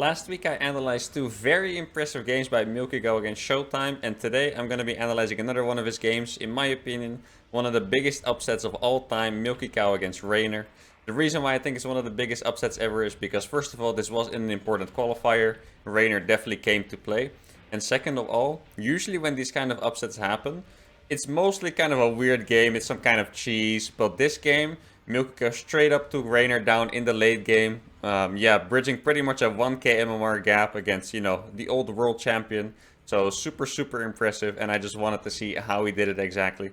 Last week I analyzed two very impressive games by milkicow against Showtime, and today I'm going to be analyzing another one of his games. In my opinion, one of the biggest upsets of all time, milkicow against Reynor. The reason why I think it's one of the biggest upsets ever is because first of all, this was an important qualifier. Reynor definitely came to play. And second of all, usually when these kind of upsets happen, it's mostly kind of a weird game, it's some kind of cheese, but this game, milkicow straight up took Reynor down in the late game. Yeah, bridging pretty much a 1k MMR gap against, the old world champion. So super impressive, and I just wanted to see how he did it exactly.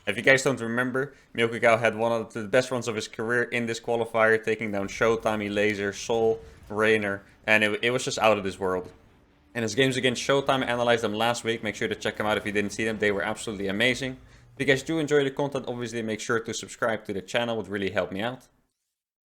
If you guys don't remember, milkicow had one of the best runs of his career in this qualifier, taking down Showtime, Laser, Sol, Reynor, and it was just out of this world. And his games against Showtime, I analyzed them last week. Make sure to check them out if you didn't see them. They were absolutely amazing. If you guys do enjoy the content, obviously make sure to subscribe to the channel. It would really help me out.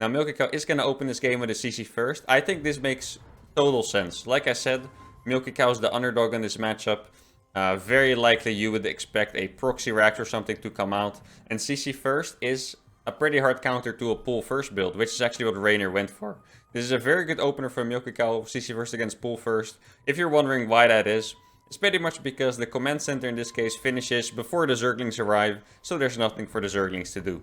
Now, milkicow is going to open this game with a CC first. I think this makes total sense. Like I said, milkicow is the underdog in this matchup. Very likely you would expect a proxy rack or something to come out. And CC first is a pretty hard counter to a pull first build, which is actually what Reynor went for. This is a very good opener for milkicow, CC first against pull first. If you're wondering why that is, it's pretty much because the command center in this case finishes before the Zerglings arrive, so there's nothing for the Zerglings to do.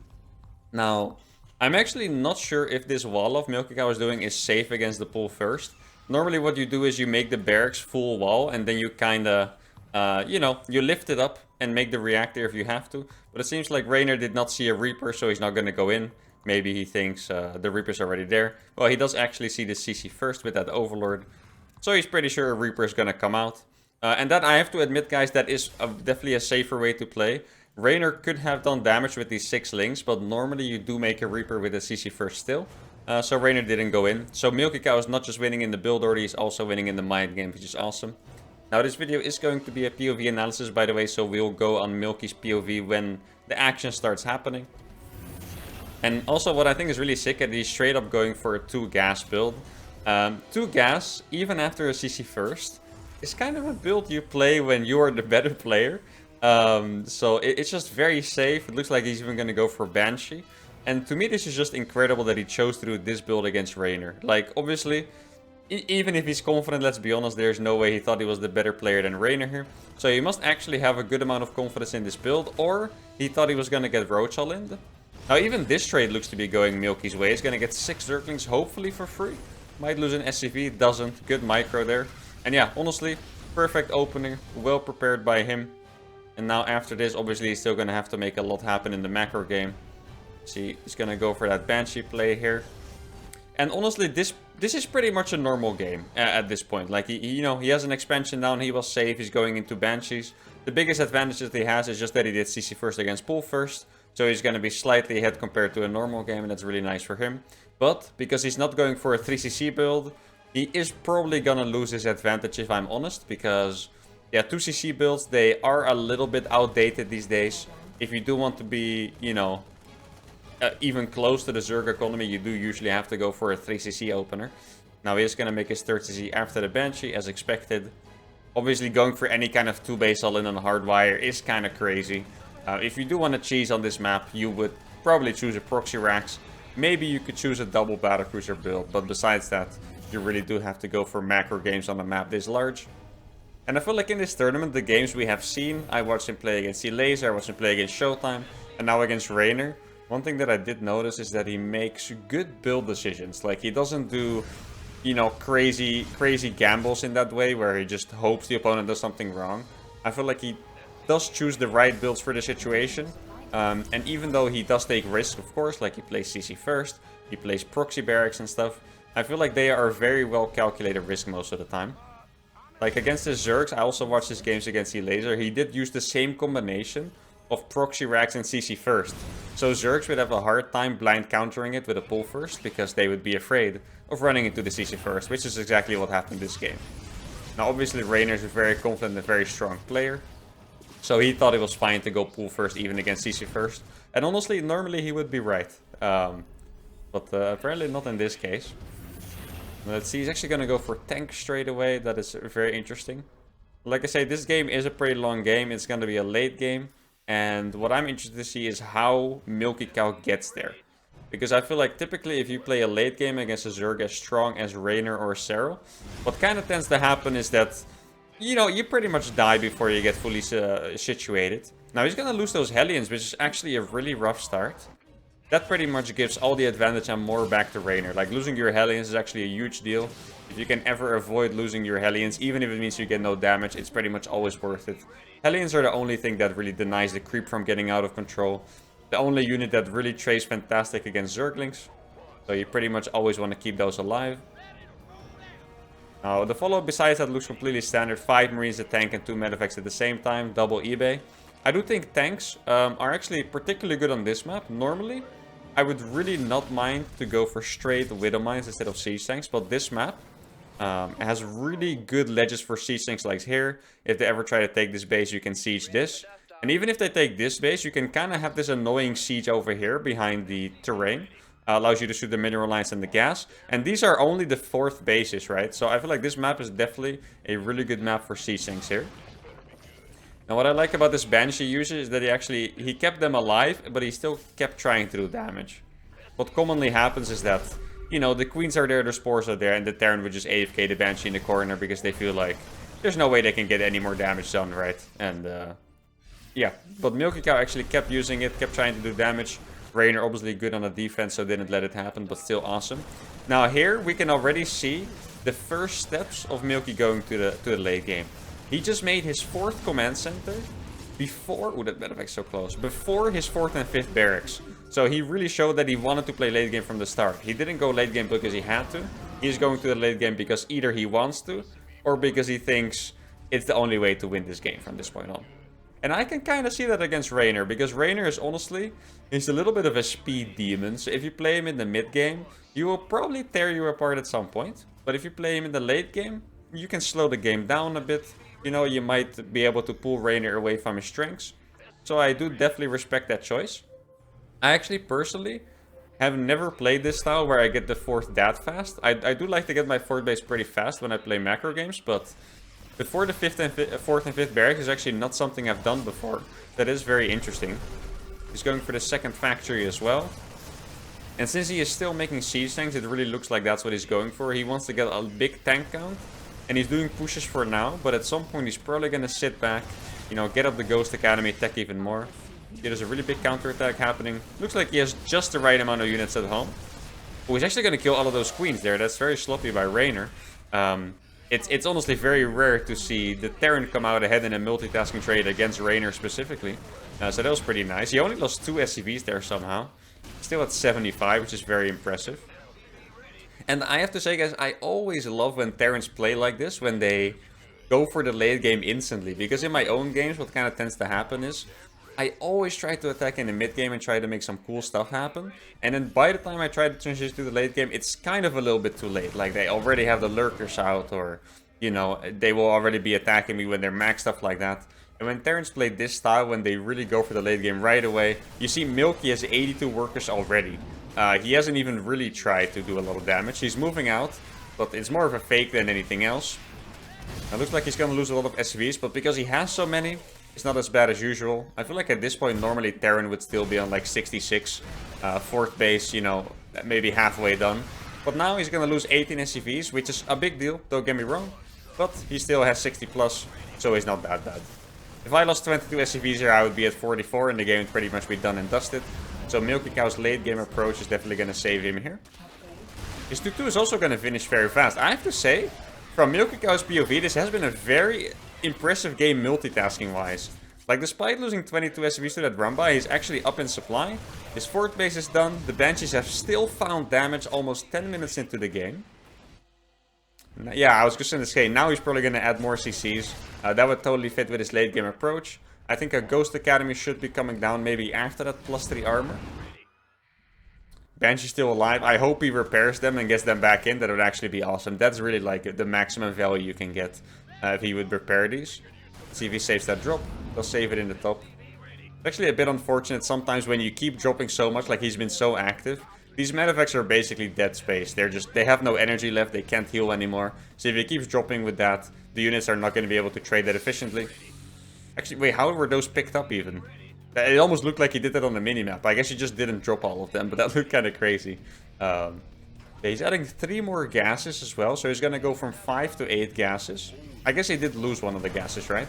Now, I'm actually not sure if this wall of milkicow is doing is safe against the pull first. Normally what you do is you make the barracks full wall and then you kinda, you lift it up and make the reactor if you have to. But it seems like Reynor did not see a Reaper, so he's not gonna go in. Maybe he thinks the Reaper's already there. Well, he does actually see the CC first with that Overlord. So he's pretty sure a Reaper is gonna come out. And that, I have to admit, guys, that is definitely a safer way to play. Reynor could have done damage with these 6 links, but normally you do make a Reaper with a CC first still. So Reynor didn't go in. So milkicow is not just winning in the build order, he's also winning in the mind game, which is awesome. Now this video is going to be a POV analysis, by the way, so we'll go on Milky's POV when the action starts happening. And also what I think is really sick, that he's straight up going for a 2 gas build. 2 gas, even after a CC first, is kind of a build you play when you are the better player. So it's just very safe. It looks like he's even going to go for Banshee. And to me, this is just incredible that he chose to do this build against Reynor. Like, obviously, even if he's confident, let's be honest, there's no way he thought he was the better player than Reynor here. So he must actually have a good amount of confidence in this build, or he thought he was going to get Roach all in. Now, even this trade looks to be going Milky's way. He's going to get 6 Zerglings, hopefully for free. Might lose an SCV, doesn't. Good micro there. And yeah, honestly, perfect opening, well prepared by him. And now after this, obviously, he's still going to have to make a lot happen in the macro game. See, he's going to go for that Banshee play here. And honestly, this is pretty much a normal game at this point. Like, he has an expansion down, he was safe, he's going into Banshees. The biggest advantage that he has is just that he did CC first against pull first. So he's going to be slightly ahead compared to a normal game, and that's really nice for him. But, because he's not going for a 3CC build, he is probably going to lose his advantage, if I'm honest. Because, yeah, 2CC builds, they are a little bit outdated these days. If you do want to be, even close to the Zerg economy, you do usually have to go for a 3CC opener. Now he is going to make his 3rd CC after the Banshee, as expected. Obviously, going for any kind of 2-base all-in on Hardwire is kind of crazy. If you do want to cheese on this map, you would probably choose a Proxy Rax. Maybe you could choose a double Battlecruiser build, but besides that, you really do have to go for macro games on a map this large. And I feel like in this tournament, the games we have seen, I watched him play against Laser, I watched him play against Showtime, and now against Reynor. One thing that I did notice is that he makes good build decisions. Like, he doesn't do, crazy gambles in that way, where he just hopes the opponent does something wrong. I feel like he does choose the right builds for the situation. And even though he does take risks, of course, like he plays CC first, he plays proxy barracks and stuff, I feel like they are very well calculated risk most of the time. Like against the Zergs, I also watched his games against Laser. He did use the same combination of proxy racks and CC first. So Zergs would have a hard time blind countering it with a pull first, because they would be afraid of running into the CC first, which is exactly what happened this game. Now obviously Reynor is a very confident and very strong player. So he thought it was fine to go pull first even against CC first. And honestly, normally he would be right. But apparently not in this case. Let's see, he's actually going to go for tank straight away. That is very interesting. Like I say, this game is a pretty long game. It's going to be a late game. And what I'm interested to see is how milkicow gets there. Because I feel like typically if you play a late game against a Zerg as strong as Reynor or Serral, what kind of tends to happen is that, you know, you pretty much die before you get fully situated. Now he's gonna lose those Hellions, which is actually a really rough start. That pretty much gives all the advantage and more back to Reynor. Like, losing your Hellions is actually a huge deal. If you can ever avoid losing your Hellions, even if it means you get no damage, it's pretty much always worth it. Hellions are the only thing that really denies the creep from getting out of control. The only unit that really trays fantastic against Zerglings. So you pretty much always want to keep those alive. Now, the follow-up besides that looks completely standard. 5 Marines, a tank, and 2 Medivacs at the same time. Double eBay. I do think tanks are actually particularly good on this map. Normally, I would really not mind to go for straight Widow Mines instead of Siege Tanks. But this map has really good ledges for Siege Tanks like here. If they ever try to take this base, you can siege this. And even if they take this base, you can kind of have this annoying siege over here behind the terrain. Allows you to shoot the mineral lines and the gas. And these are only the 4th bases, right? So I feel like this map is definitely a really good map for siege tanks here. Now what I like about this Banshee user is that he kept them alive, but he still kept trying to do damage. What commonly happens is that, you know, the queens are there, the spores are there, and the Terran would just AFK the Banshee in the corner because they feel like there's no way they can get any more damage done, right? And yeah, but milkicow actually kept using it, kept trying to do damage. Reynor obviously good on the defense, so didn't let it happen, but still awesome. Now here we can already see the first steps of Milky going to the late game. He just made his 4th command center before... Ooh, that medevac's so close. Before his 4th and 5th barracks. So he really showed that he wanted to play late game from the start. He didn't go late game because he had to. He's going to the late game because either he wants to, or because he thinks it's the only way to win this game from this point on. And I can kind of see that against Reynor, because Reynor is honestly, he's a little bit of a speed demon. So if you play him in the mid game, he will probably tear you apart at some point. But if you play him in the late game, you can slow the game down a bit. You know, you might be able to pull Reynor away from his strengths. So I do definitely respect that choice. I actually personally have never played this style where I get the 4th that fast. I do like to get my 4th base pretty fast when I play macro games, but before the 4th and 5th barracks is actually not something I've done before. That is very interesting. He's going for the 2nd factory as well. And since he is still making siege tanks, it really looks like that's what he's going for. He wants to get a big tank count. And he's doing pushes for now, but at some point he's probably going to sit back, you know, get up the Ghost Academy, tech even more. There's a really big counterattack happening. Looks like he has just the right amount of units at home. Oh, he's actually going to kill all of those queens there. That's very sloppy by Reynor. It's honestly very rare to see the Terran come out ahead in a multitasking trade against Reynor specifically. So that was pretty nice. He only lost 2 SCVs there somehow. Still at 75, which is very impressive. And I have to say, guys, I always love when Terrans play like this, when they go for the late game instantly. Because in my own games, what kind of tends to happen is I always try to attack in the mid game and try to make some cool stuff happen. And then by the time I try to transition to the late game, it's kind of a little bit too late. Like, they already have the lurkers out, or, you know, they will already be attacking me when they're maxed, stuff like that. And when Terrans play this style, when they really go for the late game right away, you see Milky has 82 workers already. He hasn't even really tried to do a lot of damage. He's moving out, but it's more of a fake than anything else. It looks like he's going to lose a lot of SCVs, but because he has so many, it's not as bad as usual. I feel like at this point, normally Terran would still be on like 66. 4th base, you know, maybe halfway done. But now he's going to lose 18 SCVs, which is a big deal, don't get me wrong. But he still has 60 plus, so he's not that bad. If I lost 22 SCVs here, I would be at 44, and the game would pretty much be done and dusted. So milkicow's late game approach is definitely going to save him here. His 2-2 is also going to finish very fast. I have to say, from milkicow's POV, this has been a very impressive game multitasking wise. Like, despite losing 22 SCVs to that run by, he's actually up in supply. His 4th base is done. The Banshees have still found damage almost 10 minutes into the game. Yeah, I was just going to say, now he's probably going to add more CCs. That would totally fit with his late game approach. I think a Ghost Academy should be coming down maybe after that +3 armor. Banshee's still alive. I hope he repairs them and gets them back in. That would actually be awesome. That's really like the maximum value you can get if he would repair these. Let's see if he saves that drop. He'll save it in the top. It's actually a bit unfortunate sometimes when you keep dropping so much, like he's been so active. These medevacs are basically dead space. They have no energy left. They can't heal anymore. So if he keeps dropping with that, the units are not going to be able to trade that efficiently. Actually, wait, how were those picked up even? It almost looked like he did that on the minimap. I guess he just didn't drop all of them, but that looked kind of crazy. Yeah, he's adding 3 more gases as well, so he's gonna go from 5 to 8 gases. I guess he did lose one of the gases, right?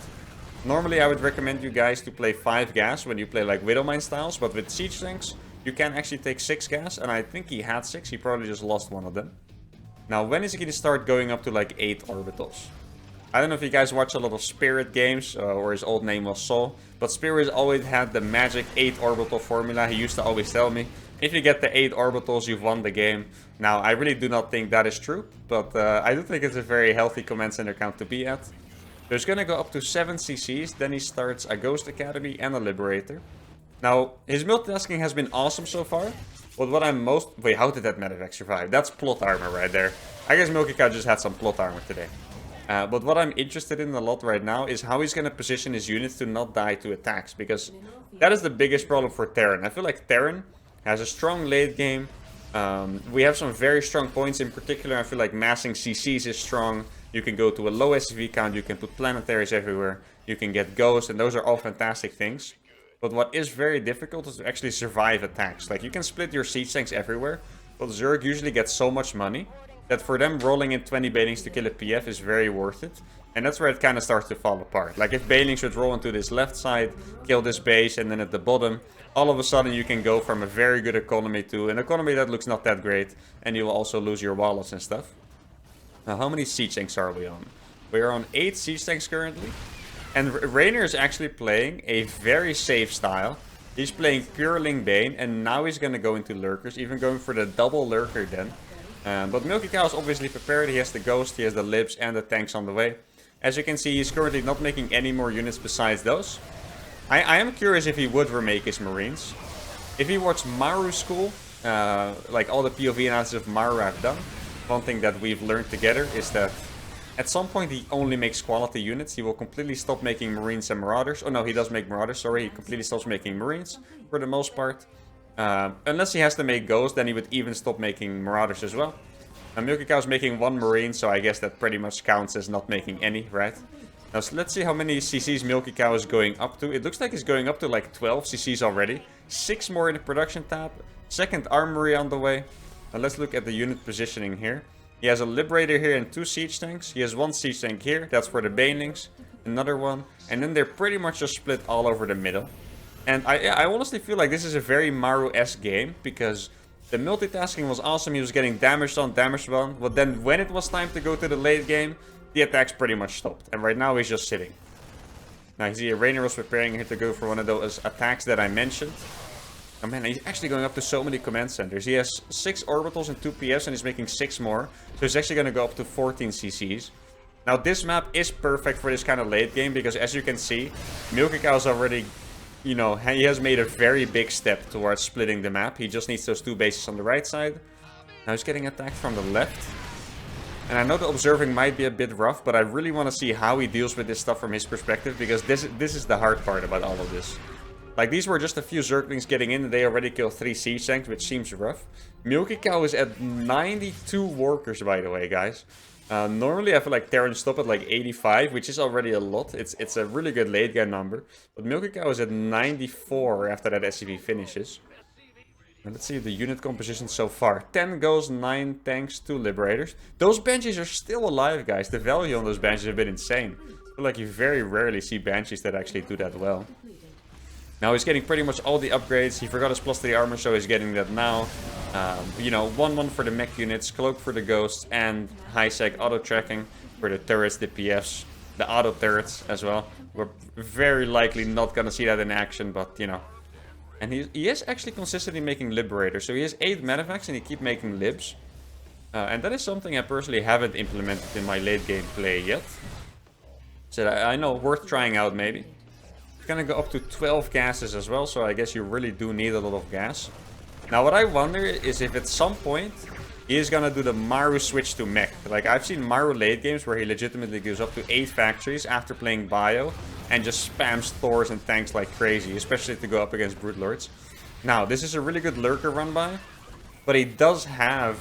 Normally I would recommend you guys to play 5 gas when you play like Widowmine styles, but with siege tanks, you can actually take 6 gas, and I think he had 6, he probably just lost one of them. Now, when is he gonna start going up to like 8 orbitals? I don't know if you guys watch a lot of Spirit games, or his old name was Sol, but Spirit always had the magic 8 orbital formula. He used to always tell me, if you get the 8 orbitals, you've won the game. Now, I really do not think that is true, but I do think it's a very healthy command center count to be at. So he's gonna go up to 7 CCs, then he starts a Ghost Academy and a Liberator. Now, his multitasking has been awesome so far, but what I'm most... Wait, how did that medevac survive? That's plot armor right there. I guess milkicow just had some plot armor today. But what I'm interested in a lot right now is how he's going to position his units to not die to attacks. Because that is the biggest problem for Terran. I feel like Terran has a strong late game. We have some very strong points. In particular, I feel like massing CCs is strong. You can go to a low SCV count. You can put planetaries everywhere. You can get ghosts. And those are all fantastic things. But what is very difficult is to actually survive attacks. Like, you can split your siege tanks everywhere. But Zerg usually gets so much money that for them rolling in 20 Banelings to kill a PF is very worth it. And that's where it kind of starts to fall apart. Like if Banelings should roll into this left side, kill this base, and then at the bottom, all of a sudden you can go from a very good economy to an economy that looks not that great. And you will also lose your wallets and stuff. Now, how many siege tanks are we on? We are on 8 siege tanks currently. And Reynor is actually playing a very safe style. He's playing pure Ling Bane, and now he's going to go into lurkers, even going for the double lurker then. But milkicow is obviously prepared. He has the ghost, he has the libs, and the tanks on the way. As you can see, he's currently not making any more units besides those. I am curious if he would remake his marines. If he watched Maru School, like all the POV analysis of Maru I've done, one thing that we've learned together is that at some point he only makes quality units. He will completely stop making marines and marauders. Oh no, he does make marauders, sorry. He completely stops making marines for the most part. Unless he has to make ghosts, then he would even stop making marauders as well. Now milkicow is making 1 marine, so I guess that pretty much counts as not making any, right? Now so let's see how many CCs milkicow is going up to. It looks like he's going up to like 12 CCs already. 6 more in the production tab. 2nd armory on the way. Now let's look at the unit positioning here. He has a Liberator here and 2 siege tanks. He has 1 siege tank here. That's for the Banelings. Another one. And then they're pretty much just split all over the middle. And I honestly feel like this is a very Maru-esque game, because the multitasking was awesome. He was getting damaged on, but then when it was time to go to the late game, the attacks pretty much stopped. And right now he's just sitting. Now you see Reynor was preparing here to go for one of those attacks that I mentioned. Oh man, he's actually going up to so many command centers. He has 6 orbitals and 2 PFs and he's making 6 more. So he's actually going to go up to 14 CCs. Now this map is perfect for this kind of late game, because as you can see, milkicow is already... You know, he has made a very big step towards splitting the map. He just needs those 2 bases on the right side. Now he's getting attacked from the left. And I know the observing might be a bit rough, but I really want to see how he deals with this stuff from his perspective, because this is the hard part about all of this. Like, these were just a few Zerglings getting in, and they already killed 3 siege tanks, which seems rough. milkicow is at 92 workers, by the way, guys. Normally I feel like Terran stop at like 85, which is already a lot. It's a really good late game number. But milkicow is at 94 after that SCV finishes. And let's see the unit composition so far. 10 ghosts, 9 tanks, 2 liberators. Those banshees are still alive, guys. The value on those banshees have been insane. I feel like you very rarely see banshees that actually do that well. Now he's getting pretty much all the upgrades. He forgot his +3 armor, so he's getting that now. You know, 1-1 for the mech units, cloak for the ghosts, and high sec auto tracking for the turrets, the PFs, the auto turrets as well. We're very likely not gonna see that in action, but you know. And he is actually consistently making Liberator, so he has 8 medevacs and he keeps making libs. And that is something I personally haven't implemented in my late game play yet. So I know, worth trying out maybe. Gonna go up to 12 gases as well, so I guess you really do need a lot of gas. Now what I wonder is if at some point he is gonna do the Maru switch to mech. Like, I've seen Maru late games where he legitimately goes up to 8 factories after playing bio and just spams Thors and tanks like crazy, especially to go up against Brute Lords. Now this is a really good lurker run by, but he does have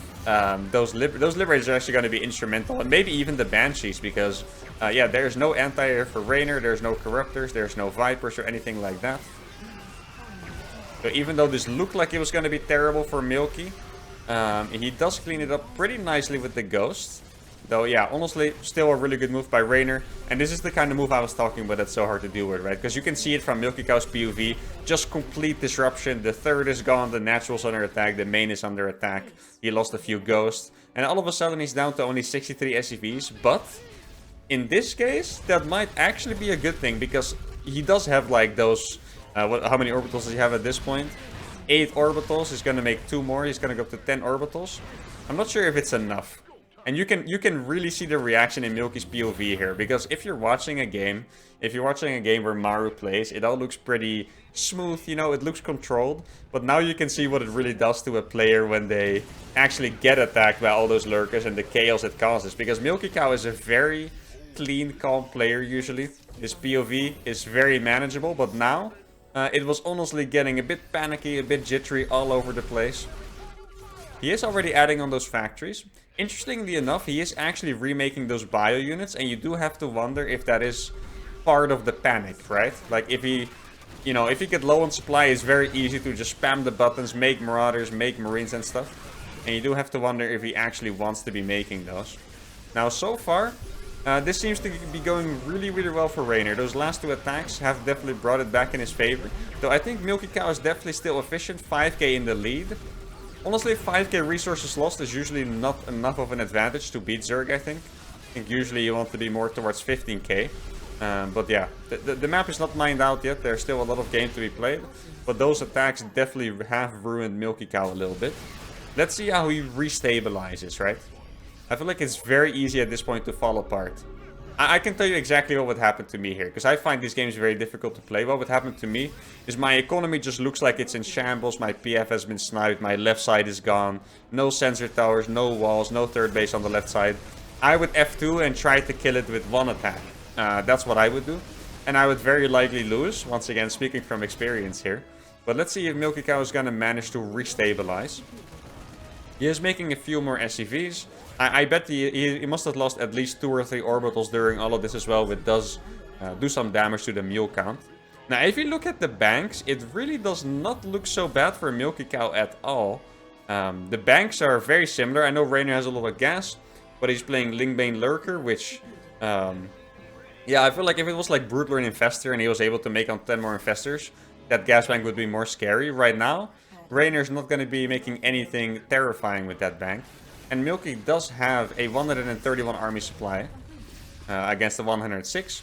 those Liberators are actually going to be instrumental, and maybe even the Banshees, because yeah, there's no anti-air for Reynor, there's no Corruptors, there's no Vipers or anything like that. So even though this looked like it was going to be terrible for Milky, he does clean it up pretty nicely with the Ghost. Though, yeah, honestly, still a really good move by Reynor. And this is the kind of move I was talking about that's so hard to deal with, right? Because you can see it from milkicow's POV. Just complete disruption. The third is gone, the natural's under attack, the main is under attack. He lost a few Ghosts. And all of a sudden he's down to only 63 SCVs. But in this case, that might actually be a good thing. Because he does have like those... how many orbitals does he have at this point? 8 orbitals. He's going to make 2 more. He's going to go up to 10 orbitals. I'm not sure if it's enough. And you can really see the reaction in Milky's POV here. Because if you're watching a game, where Maru plays, it all looks pretty smooth, you know, it looks controlled. But now you can see what it really does to a player when they actually get attacked by all those lurkers and the chaos it causes. Because milkicow is a very clean, calm player usually. His POV is very manageable, but now it was honestly getting a bit panicky, a bit jittery all over the place. He is already adding on those factories. Interestingly enough, he is actually remaking those bio units, and you do have to wonder if that is part of the panic, right? Like if he, you know, if you get low on supply, it's very easy to just spam the buttons, make marauders, make marines and stuff. And you do have to wonder if he actually wants to be making those. Now, so far, this seems to be going really, really well for Reynor. Those last 2 attacks have definitely brought it back in his favor. Though I think milkicow is definitely still efficient, 5k in the lead. Honestly, 5k resources lost is usually not enough of an advantage to beat Zerg, I think. I think usually you want to be more towards 15k. But yeah, the map is not mined out yet. There's still a lot of game to be played. But those attacks definitely have ruined milkicow a little bit. Let's see how he restabilizes, right? I feel like it's very easy at this point to fall apart. I can tell you exactly what would happen to me here, because I find these games very difficult to play. What would happen to me is my economy just looks like it's in shambles, my PF has been sniped, my left side is gone, no sensor towers, no walls, no third base on the left side. I would F2 and try to kill it with 1 attack. That's what I would do. And I would very likely lose, once again speaking from experience here. But let's see if milkicow is going to manage to restabilize. He is making a few more SCVs. I bet he must have lost at least 2 or 3 orbitals during all of this as well, which does do some damage to the mule count. Now, if you look at the banks, it really does not look so bad for milkicow at all. The banks are very similar. I know Reynor has a lot of gas, but he's playing Lingbane Lurker, which... yeah, I feel like if it was like Broodlord Infestor and he was able to make on 10 more Infestors, that gas bank would be more scary. Right now, Reynor's not going to be making anything terrifying with that bank. And Milky does have a 131 army supply against the 106.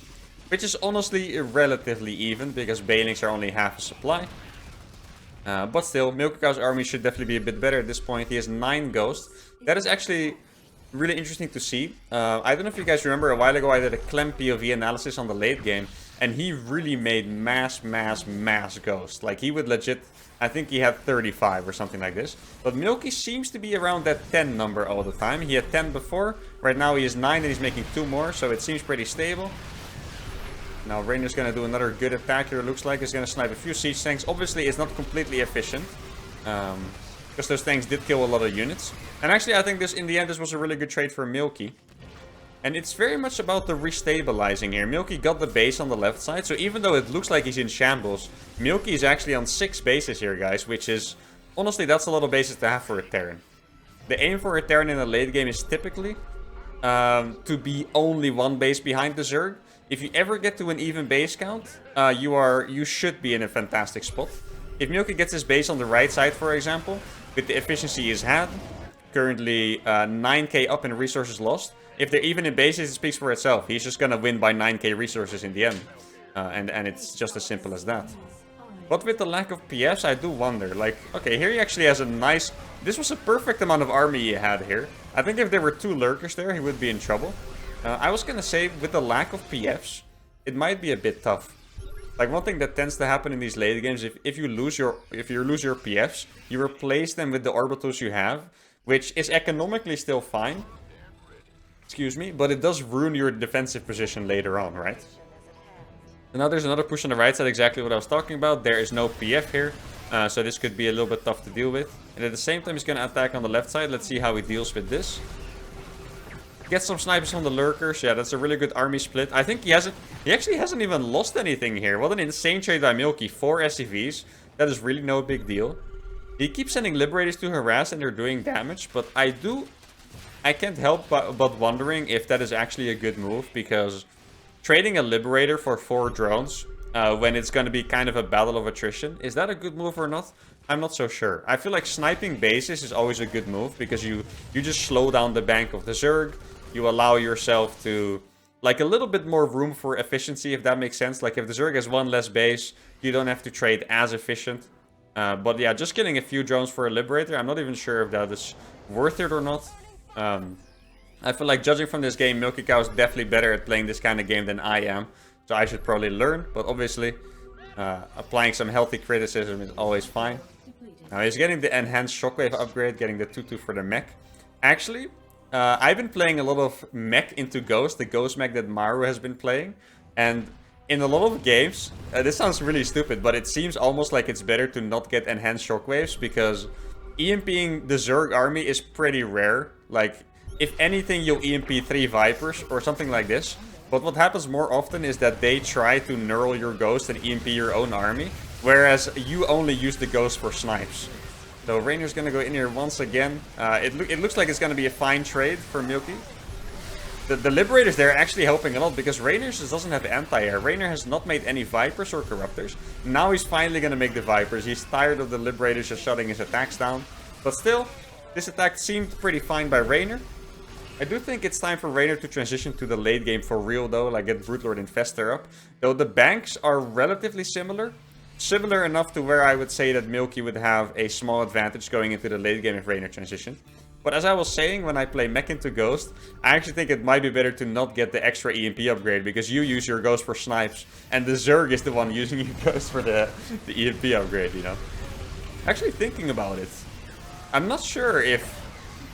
Which is honestly relatively even, because Banelings are only half a supply. But still, milkicow's army should definitely be a bit better at this point. He has 9 Ghosts. That is actually really interesting to see. I don't know if you guys remember, a while ago I did a Clem POV analysis on the late game. And he really made mass Ghosts. Like, he would legit... I think he had 35 or something like this. But Milky seems to be around that 10 number all the time. He had 10 before. Right now he has 9 and he's making 2 more. So it seems pretty stable. Now Reynor's going to do another good attack here. Looks like he's going to snipe a few siege tanks. Obviously it's not completely efficient. Because those tanks did kill a lot of units. And actually I think this, in the end, this was a really good trade for Milky. And it's very much about the restabilizing here. Milky got the base on the left side. So even though it looks like he's in shambles, Milky is actually on 6 bases here, guys. Which is, honestly, that's a lot of bases to have for a Terran. The aim for a Terran in a late game is typically to be only 1 base behind the Zerg. If you ever get to an even base count, you should be in a fantastic spot. If Milky gets his base on the right side, for example, with the efficiency he's had, currently 9k up in resources lost. If they're even in bases, it speaks for itself. He's just gonna win by 9k resources in the end. And it's just as simple as that. But with the lack of PFs, I do wonder. Like, okay, here he actually has a nice... This was a perfect amount of army he had here. I think if there were 2 lurkers there, he would be in trouble. I was gonna say, with the lack of PFs, it might be a bit tough. Like, one thing that tends to happen in these late games, if you lose your PFs, you replace them with the orbitals you have, which is economically still fine. Excuse me, but it does ruin your defensive position later on, right? And now there's another push on the right side, exactly what I was talking about. There is no PF here, so this could be a little bit tough to deal with. And at the same time, he's going to attack on the left side. Let's see how he deals with this. Get some snipers on the lurkers. Yeah, that's a really good army split. I think he actually hasn't even lost anything here. What an insane trade by Milky. 4 SCVs, That is really no big deal. He keeps sending Liberators to harass and they're doing damage, but I can't help but wondering if that is actually a good move, because trading a Liberator for 4 drones when it's going to be kind of a battle of attrition, is that a good move or not? I'm not so sure. I feel like sniping bases is always a good move, because you just slow down the bank of the Zerg. You allow yourself to, like, a little bit more room for efficiency, if that makes sense. Like, if the Zerg has 1 less base, you don't have to trade as efficient. But yeah, just getting a few drones for a Liberator, I'm not even sure if that is worth it or not. I feel like, judging from this game, milkicow is definitely better at playing this kind of game than I am. So I should probably learn, but obviously applying some healthy criticism is always fine. Now he's getting the enhanced shockwave upgrade, getting the 2-2 for the mech. Actually, I've been playing a lot of mech into Ghost, the Ghost mech that Maru has been playing. And in a lot of games, this sounds really stupid, but it seems almost like it's better to not get enhanced shockwaves, because EMPing the Zerg army is pretty rare. Like, if anything, you'll EMP 3 Vipers or something like this. But what happens more often is that they try to neural your Ghost and EMP your own army, whereas you only use the Ghost for snipes. So Reynor's gonna go in here once again. It looks like it's gonna be a fine trade for Milky. The Liberators there are actually helping a lot, because Reynor just doesn't have anti-air. Reynor has not made any Vipers or Corruptors. Now he's finally gonna make the Vipers. He's tired of the Liberators just shutting his attacks down. But still, this attack seemed pretty fine by Reynor. I do think it's time for Reynor to transition to the late game for real though, like get Brootlord and Fester up. Though the banks are relatively similar. Similar enough to where I would say that Milky would have a small advantage going into the late game if Reynor transitioned. But as I was saying, when I play mech into Ghost, I actually think it might be better to not get the extra EMP upgrade, because you use your Ghost for snipes, and the Zerg is the one using your Ghost for the EMP upgrade, you know. Actually thinking about it, I'm not sure if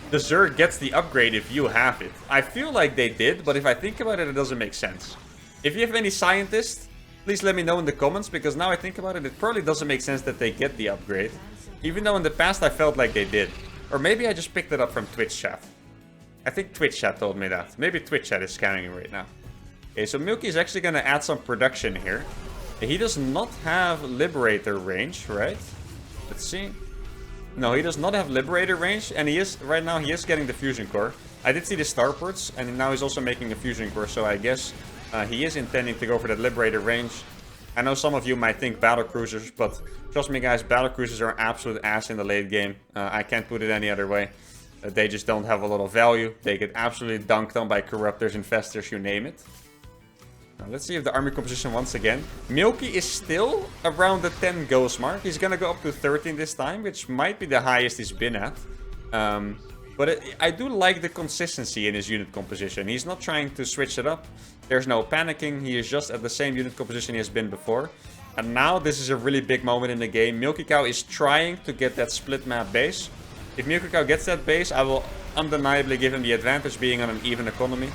the Zerg gets the upgrade if you have it. I feel like they did, but if I think about it, it doesn't make sense. If you have any scientists, please let me know in the comments, because now I think about it, it probably doesn't make sense that they get the upgrade. Even though in the past I felt like they did. Or maybe I just picked it up from Twitch chat. I think Twitch chat told me that. Maybe Twitch chat is scanning right now. Okay, so Milky is actually going to add some production here. He does not have Liberator range, right? Let's see. No, he does not have Liberator range, and right now he is getting the Fusion Core. I did see the starports, and now he's also making a Fusion Core, so I guess he is intending to go for that Liberator range. I know some of you might think battlecruisers, but trust me guys, battlecruisers are absolute ass in the late game. I can't put it any other way. They just don't have a lot of value. They get absolutely dunked on by Corruptors, Infestors, you name it. Now, let's see if the army composition once again. Milky is still around the 10 Ghost mark. He's gonna go up to 13 this time, which might be the highest he's been at. But I do like the consistency in his unit composition. He's not trying to switch it up. There's no panicking. He is just at the same unit composition he has been before. And now this is a really big moment in the game. milkicow is trying to get that split map base. If milkicow gets that base, I will undeniably give him the advantage being on an even economy.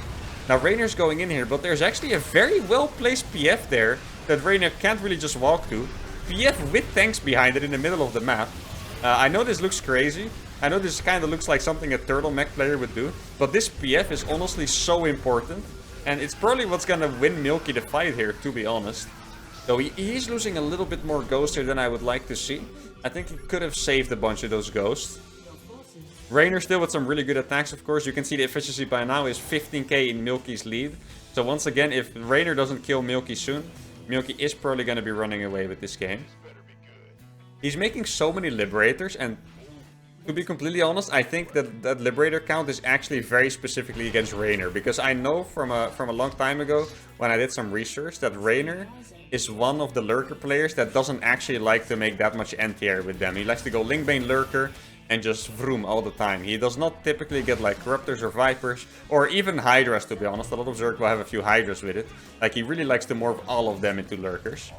Now Reynor's going in here, but there's actually a very well placed PF there that Reynor can't really just walk to. PF with tanks behind it in the middle of the map. I know this looks crazy. I know this kind of looks like something a turtle mech player would do, but this PF is honestly so important, and it's probably what's gonna win Milky the fight here, to be honest. Though he's losing a little bit more ghosts here than I would like to see. I think he could have saved a bunch of those ghosts. Reynor still with some really good attacks, of course. You can see the efficiency by now is 15k in Milky's lead. So once again, if Reynor doesn't kill Milky soon, Milky is probably gonna be running away with this game. He's making so many Liberators, and to be completely honest, I think that Liberator count is actually very specifically against Reynor. Because I know from a long time ago, when I did some research, that Reynor is one of the Lurker players that doesn't actually like to make that much anti-air with them. He likes to go Lingbane Lurker and just vroom all the time. He does not typically get like Corruptors or Vipers, or even Hydras, to be honest. A lot of Zerg will have a few Hydras with it. Like, he really likes to morph all of them into Lurkers.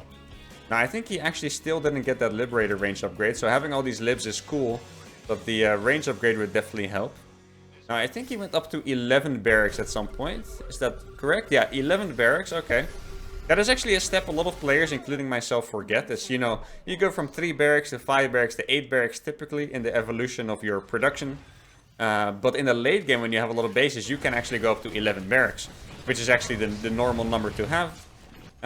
Now, I think he actually still didn't get that Liberator range upgrade, so having all these Libs is cool. But the range upgrade would definitely help. Now, I think he went up to 11 barracks at some point. Is that correct? Yeah, 11 barracks. Okay. That is actually a step a lot of players, including myself, forget. Is, you know, you go from 3 barracks to 5 barracks to 8 barracks typically in the evolution of your production. But in the late game, when you have a lot of bases, you can actually go up to 11 barracks, which is actually the normal number to have.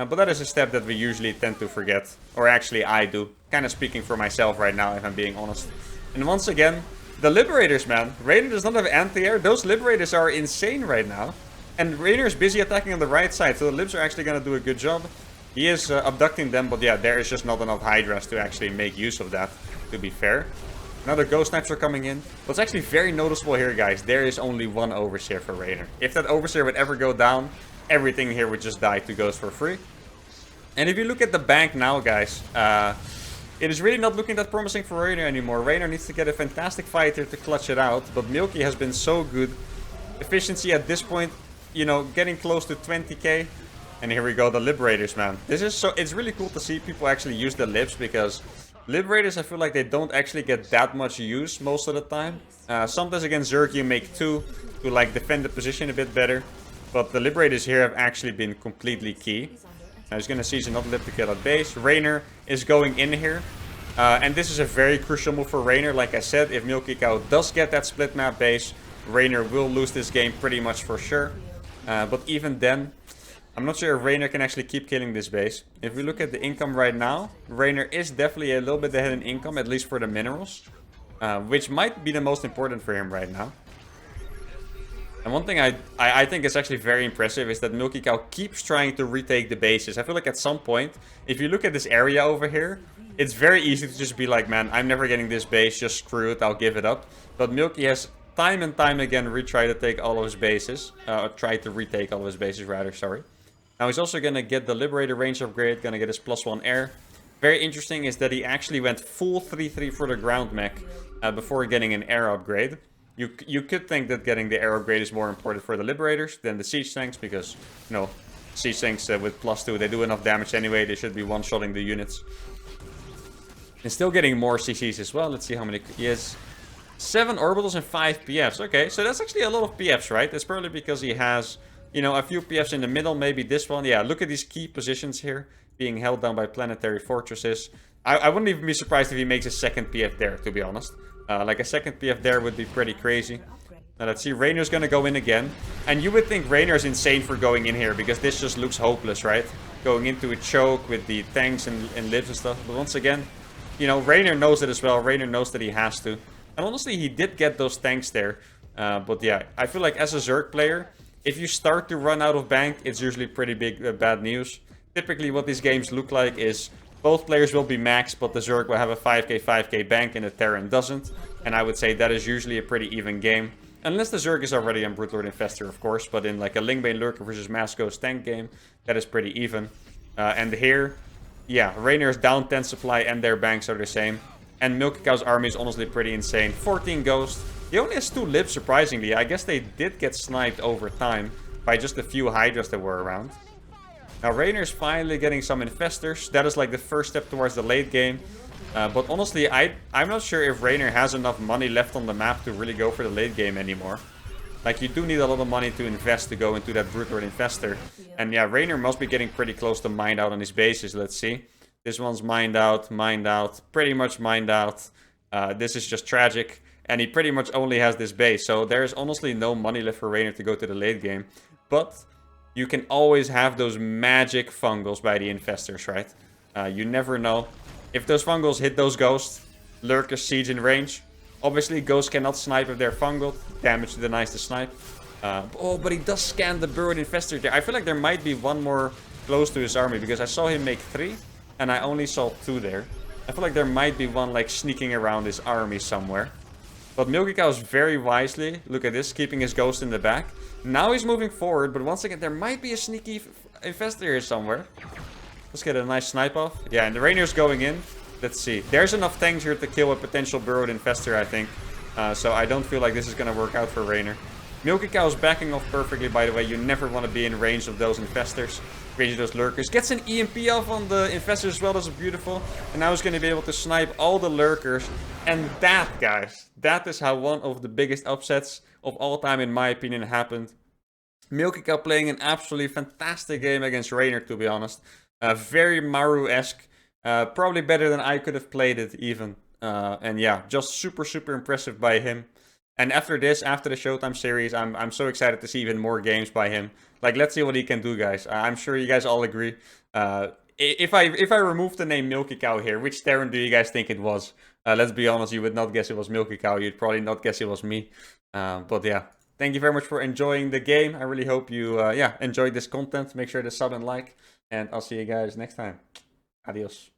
But that is a step that we usually tend to forget. Or actually I do. Kind of speaking for myself right now, if I'm being honest. And once again, the Liberators, man. Reynor does not have anti-air. Those Liberators are insane right now. And Reynor is busy attacking on the right side, so the Libs are actually going to do a good job. He is abducting them, but yeah, there is just not enough Hydras to actually make use of that, to be fair. Another Ghost Snipes are coming in. What's actually very noticeable here, guys, there is only one Overseer for Reynor. If that Overseer would ever go down, everything here would just die to Ghost for free. And if you look at the bank now, guys, it is really not looking that promising for Reynor anymore. Reynor needs to get a fantastic fighter to clutch it out, but Milky has been so good. Efficiency at this point, you know, getting close to 20k. And here we go, the Liberators, man. This is so, it's really cool to see people actually use the Libs, because Liberators, I feel like they don't actually get that much use most of the time. Sometimes against Zerg you make 2 to like defend the position a bit better. But the Liberators here have actually been completely key. Now he's gonna seize another Lib to kill at base. Reynor is going in here. And this is a very crucial move for Reynor. Like I said, if milkicow does get that split map base, Reynor will lose this game pretty much for sure. But even then, I'm not sure if Reynor can actually keep killing this base. If we look at the income right now, Reynor is definitely a little bit ahead in income, at least for the minerals. Which might be the most important for him right now. And one thing I think is actually very impressive is that milkicow keeps trying to retake the bases. I feel like at some point, if you look at this area over here, it's very easy to just be like, man, I'm never getting this base, just screw it, I'll give it up. But Milky has time and time again retried to take all of his bases. Tried to retake all of his bases, rather, sorry. Now he's also going to get the Liberator range upgrade, going to get his +1 air. Very interesting is that he actually went full 3-3 for the ground mech before getting an air upgrade. You could think that getting the air upgrade is more important for the Liberators than the siege tanks, because, you know, siege tanks with +2, they do enough damage anyway, they should be one-shotting the units. And still getting more CCs as well. Let's see how many he has. 7 orbitals and 5 PFs. Okay, so that's actually a lot of PFs, right? That's probably because he has, you know, a few PFs in the middle, maybe this one. Yeah, look at these key positions here, being held down by planetary fortresses. I wouldn't even be surprised if he makes a second PF there, to be honest. Like a second PF there would be pretty crazy. Now let's see, Reynor's gonna go in again. And you would think Reynor's insane for going in here, because this just looks hopeless, right? Going into a choke with the tanks and libs and stuff. But once again, you know, Reynor knows it as well. Reynor knows that he has to. And honestly, he did get those tanks there. But yeah, I feel like as a Zerg player, if you start to run out of bank, it's usually pretty bad news. Typically what these games look like is both players will be maxed, but the Zerg will have a 5k bank and the Terran doesn't. And I would say that is usually a pretty even game. Unless the Zerg is already on Broodlord Infestor, of course. But in like a Lingbane Lurker versus Mass Ghost tank game, that is pretty even. And here, yeah, Reynor's down 10 supply and their banks are the same. And milkicow's army is honestly pretty insane. 14 Ghosts. He only has 2 libs, surprisingly. I guess they did get sniped over time by just a few Hydras that were around. Now, Reynor's finally getting some Infestors. That is like the first step towards the late game. But honestly, I'm not sure if Reynor has enough money left on the map to really go for the late game anymore. Like, you do need a lot of money to invest to go into that Broodlord Infestor. And yeah, Reynor must be getting pretty close to mined out on his bases. Let's see. This one's mined out, pretty much mined out. This is just tragic. And he pretty much only has this base. So there's honestly no money left for Reynor to go to the late game. But you can always have those magic fungals by the Infestors, right? You never know. If those fungals hit those ghosts, Lurkers siege in range. Obviously, ghosts cannot snipe if they're fungal. Damage denies the snipe. Oh, but he does scan the Burrowed Infestor there. I feel like there might be one more close to his army, because I saw him make 3. And I only saw 2 there. I feel like there might be one like sneaking around his army somewhere. But milkicow is very wisely, look at this, keeping his ghost in the back. Now he's moving forward, but once again, there might be a sneaky Infestor here somewhere. Let's get a nice snipe off. Yeah, and the Reynor's going in. Let's see. There's enough tanks here to kill a potential Burrowed Infestor, I think. So I don't feel like this is going to work out for Reynor. milkicow is backing off perfectly, by the way. You never want to be in range of those Infestors. Range of those Lurkers. Gets an EMP off on the Infestors as well. That's beautiful. And now he's going to be able to snipe all the Lurkers. And that, guys, that is how one of the biggest upsets of all time, in my opinion, happened. milkicow playing an absolutely fantastic game against Reynor, to be honest. Very Maru-esque. Probably better than I could have played it, even. And yeah, just super impressive by him. And after this, after the Showtime series, I'm so excited to see even more games by him. Like, let's see what he can do, guys. I'm sure you guys all agree. If I remove the name milkicow here, which Terran do you guys think it was? Let's be honest, you would not guess it was milkicow. You'd probably not guess it was me. But yeah, thank you very much for enjoying the game. I really hope you enjoyed this content. Make sure to sub and like, and I'll see you guys next time. Adios.